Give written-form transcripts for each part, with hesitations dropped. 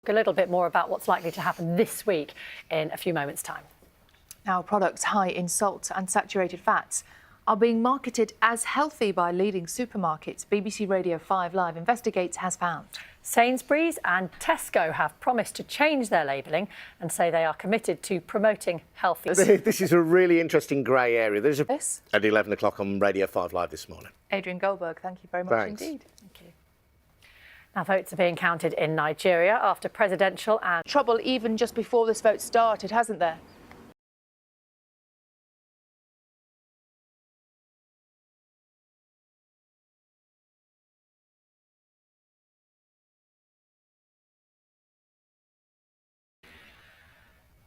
A little bit more about what's likely to happen this week in a few moments' time. Now, products high in salt and saturated fats are being marketed as healthy by leading supermarkets. BBC Radio 5 Live investigates has found. Sainsbury's and Tesco have promised to change their labelling and say they are committed to promoting healthy. This is a really interesting grey area. There's This? at 11 o'clock on Radio 5 Live this morning. Adrian Goldberg, thank you very much Thanks. indeed. Thank you. Now, votes are being counted in Nigeria after presidential and Trouble even just before this vote started, hasn't there?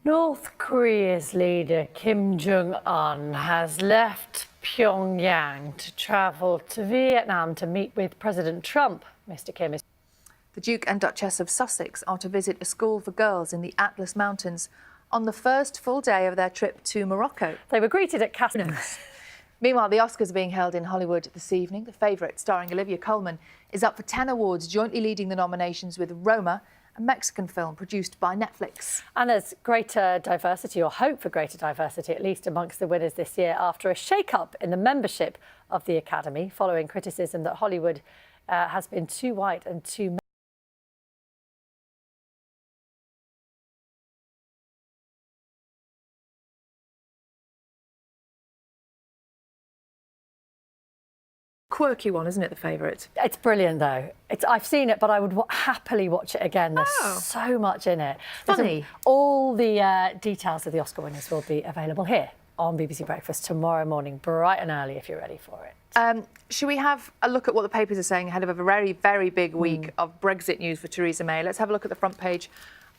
North Korea's leader Kim Jong-un has left Pyongyang to travel to Vietnam to meet with President Trump. Mr. Kim is... The Duke and Duchess of Sussex are to visit a school for girls in the Atlas Mountains on the first full day of their trip to Morocco. They were greeted at Casino. Meanwhile, the Oscars are being held in Hollywood this evening. The favourite, starring Olivia Colman, is up for 10 awards, jointly leading the nominations with Roma, a Mexican film produced by Netflix. And there's greater diversity, or hope for greater diversity, at least amongst the winners this year, after a shake-up in the membership of the Academy, following criticism that Hollywood has been too white and too... Quirky one, isn't it, the favourite? It's brilliant, though. I've seen it, but I would happily watch it again. There's so much in it. Funny. All the details of the Oscar winners will be available here on BBC Breakfast tomorrow morning, bright and early, if you're ready for it. Should we have a look at what the papers are saying ahead of a very, very big week of Brexit news for Theresa May? Let's have a look at the front page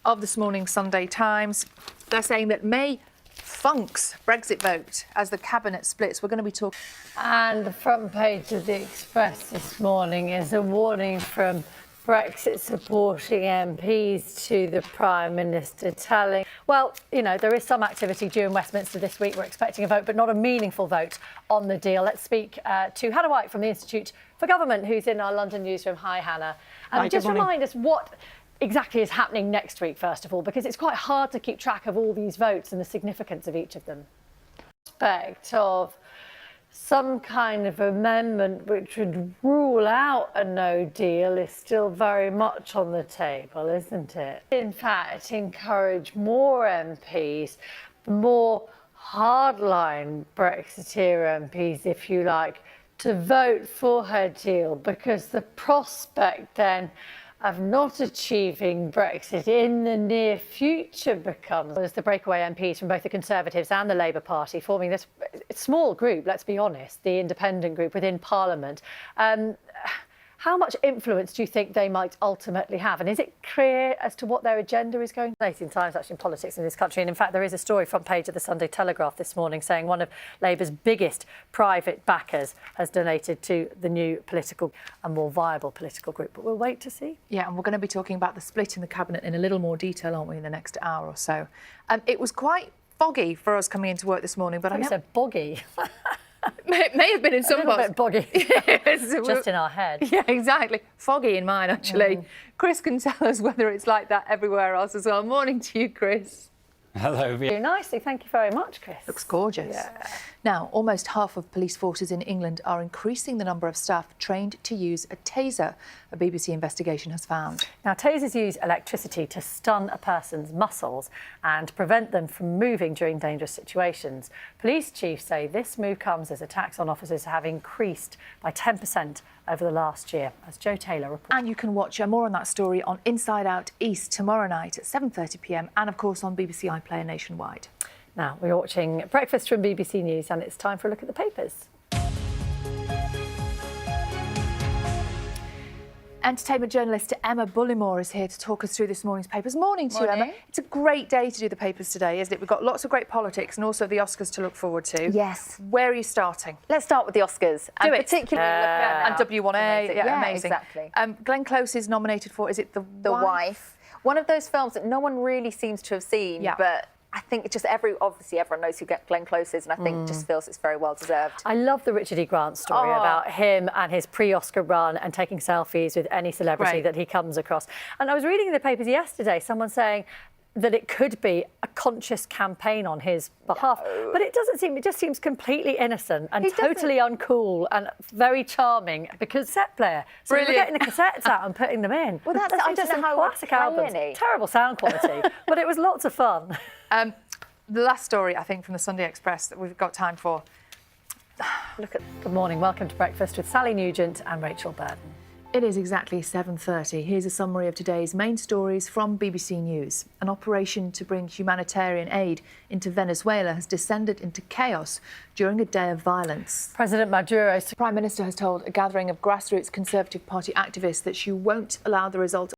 of this morning's Sunday Times. They're saying that May funks Brexit vote as the cabinet splits. We're going to be talking... And the front page of the Express this morning is a warning from Brexit supporting MPs to the Prime Minister, telling, well, you know, there is some activity due in Westminster this week. We're expecting a vote, but not a meaningful vote on the deal. Let's speak to Hannah White from the Institute for Government, who's in our London newsroom. Hi, Hannah. Just remind us what exactly is happening next week, first of all, because it's quite hard to keep track of all these votes and the significance of each of them. Prospect of some kind of amendment which would rule out a no deal is still very much on the table, isn't it? In fact, encourage more MPs, more hardline Brexiteer MPs, if you like, to vote for her deal, because the prospect then of not achieving Brexit in the near future becomes... As the breakaway MPs from both the Conservatives and the Labour Party forming this small group, let's be honest, the independent group within Parliament. How much influence do you think they might ultimately have? And is it clear as to what their agenda is going to be? Late in times, actually, in politics in this country. And in fact, there is a story front page of the Sunday Telegraph this morning saying one of Labour's biggest private backers has donated to the new political and more viable political group. But we'll wait to see. Yeah, and we're going to be talking about the split in the cabinet in a little more detail, aren't we, in the next hour or so. It was quite foggy for us coming into work this morning, but I said boggy. It may have been in some parts. A bit boggy. Yes, just in our head. Yeah, exactly. Foggy in mine, actually. Chris can tell us whether it's like that everywhere else as well. Morning to you, Chris. Hello. Very nicely. Thank you very much, Chris. Looks gorgeous. Yeah. Now, almost half of police forces in England are increasing the number of staff trained to use a taser, a BBC investigation has found. Now, tasers use electricity to stun a person's muscles and prevent them from moving during dangerous situations. Police chiefs say this move comes as attacks on officers have increased by 10% over the last year, as Joe Taylor reports. And you can watch more on that story on Inside Out East tomorrow night at 7:30 p.m. and, of course, on BBC iPlayer nationwide. Now, we're watching Breakfast from BBC News and it's time for a look at the papers. Entertainment journalist Emma Bullimore is here to talk us through this morning's papers. Morning to you, Emma. It's a great day to do the papers today, isn't it? We've got lots of great politics and also the Oscars to look forward to. Yes. Where are you starting? Let's start with the Oscars. Do it. Particularly and W1A. Yeah, amazing. Exactly. Glenn Close is nominated for, is it The Wife? One of those films that no one really seems to have seen, but I think it's just obviously everyone knows who Glenn Close is, and I think just feels it's very well deserved. I love the Richard E. Grant story about him and his pre-Oscar run and taking selfies with any celebrity that he comes across. And I was reading in the papers yesterday, someone saying that it could be a conscious campaign on his behalf. No. But it doesn't seem, it just seems completely innocent and totally uncool and very charming because set player. So we're getting the cassettes out and putting them in. Well, that's I don't know how classic albums. Terrible sound quality, but it was lots of fun. The last story, I think, from the Sunday Express that we've got time for. Good morning, welcome to Breakfast with Sally Nugent and Rachel Burden. It is exactly 7:30. Here's a summary of today's main stories from BBC News. An operation to bring humanitarian aid into Venezuela has descended into chaos during a day of violence. President Maduro's Prime Minister has told a gathering of grassroots Conservative Party activists that she won't allow the result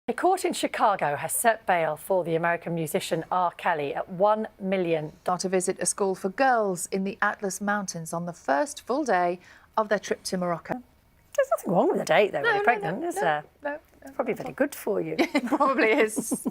A court in Chicago has set bail for the American musician R. Kelly at $1 million. To visit a school for girls in the Atlas Mountains on the first full day of their trip to Morocco. There's nothing wrong with the date, though, when you're pregnant, is there? No. It's probably very good for you. It probably is.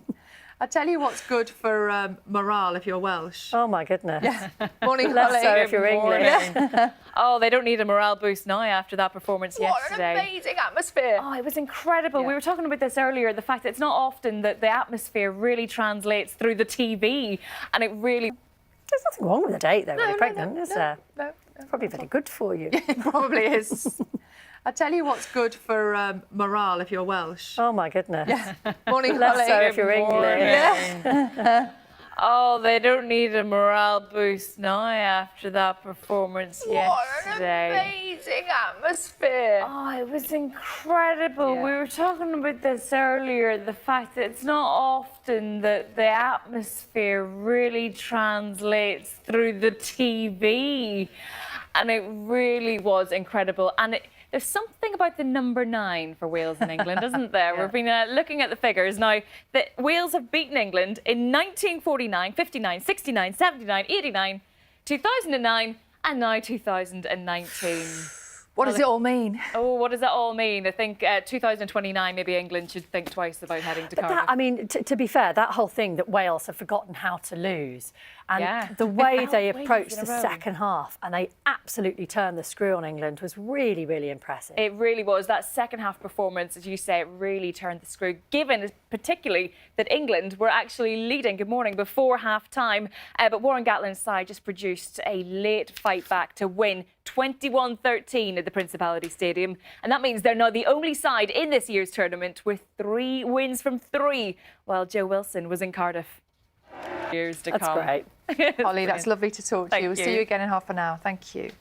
I tell you what's good for morale if you're Welsh. Oh, my goodness. Yeah. Morning, Less Holly. so if you're English. Yeah. Oh, they don't need a morale boost now after that performance yesterday. What an amazing atmosphere. Oh, it was incredible. Yeah. We were talking about this earlier, the fact that it's not often that the atmosphere really translates through the TV, and it really... There's nothing wrong with the date, though, when you're pregnant, is there? No. It's probably very good for you. It probably is. I tell you what's good for morale if you're Welsh. Oh, my goodness. Yeah. Morning, Less Holly. so if you're English. Yeah. Oh, they don't need a morale boost now after that performance yesterday. What an amazing atmosphere. Oh, it was incredible. Yeah. We were talking about this earlier, the fact that it's not often that the atmosphere really translates through the TV. And it really was incredible. And there's something about the number 9 for Wales and England, isn't there? Yeah. We've been looking at the figures. Now, Wales have beaten England in 1949, 59, 69, 79, 89, 2009, and now 2019. What does it all mean? Oh, what does that all mean? I think 2029, maybe England should think twice about heading to Cardiff. I mean, to be fair, that whole thing that Wales have forgotten how to lose and the way they approached the second half and they absolutely turned the screw on England was really, really impressive. It really was. That second half performance, as you say, it really turned the screw, given particularly that England were actually leading, good morning, before half-time. But Warren Gatland's side just produced a late fight back to win 21-13 at the Principality Stadium. And that means they're now the only side in this year's tournament with 3 wins from 3, while Joe Wilson was in Cardiff. Years to come. That's great. Holly, that's lovely to talk to you. We'll see you again in half an hour. Thank you.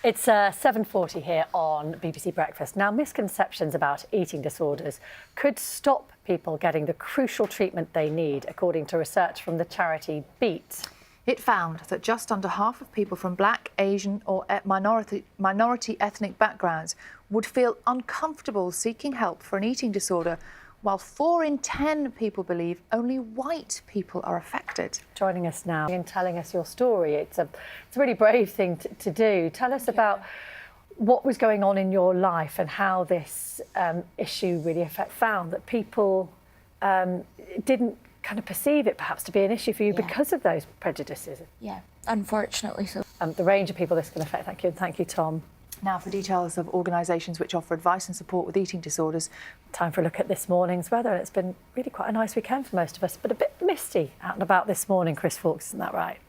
It's 7:40 here on BBC Breakfast. Now, misconceptions about eating disorders could stop people getting the crucial treatment they need, according to research from the charity Beat. It found that just under half of people from Black, Asian or minority ethnic backgrounds would feel uncomfortable seeking help for an eating disorder, while 4 in 10 people believe only white people are affected. Joining us now and telling us your story. It's a really brave thing to do. Tell us about what was going on in your life and how this issue really found that people didn't kind of perceive it perhaps to be an issue for you because of those prejudices. Yeah, unfortunately so. The range of people this can affect. Thank you, and thank you, Tom. Now for details of organisations which offer advice and support with eating disorders. Time for a look at this morning's weather. It's been really quite a nice weekend for most of us, but a bit misty out and about this morning, Chris Fawkes, isn't that right?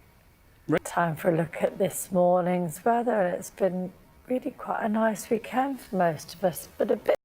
Time for a look at this morning's weather. It's been really quite a nice weekend for most of us, but a bit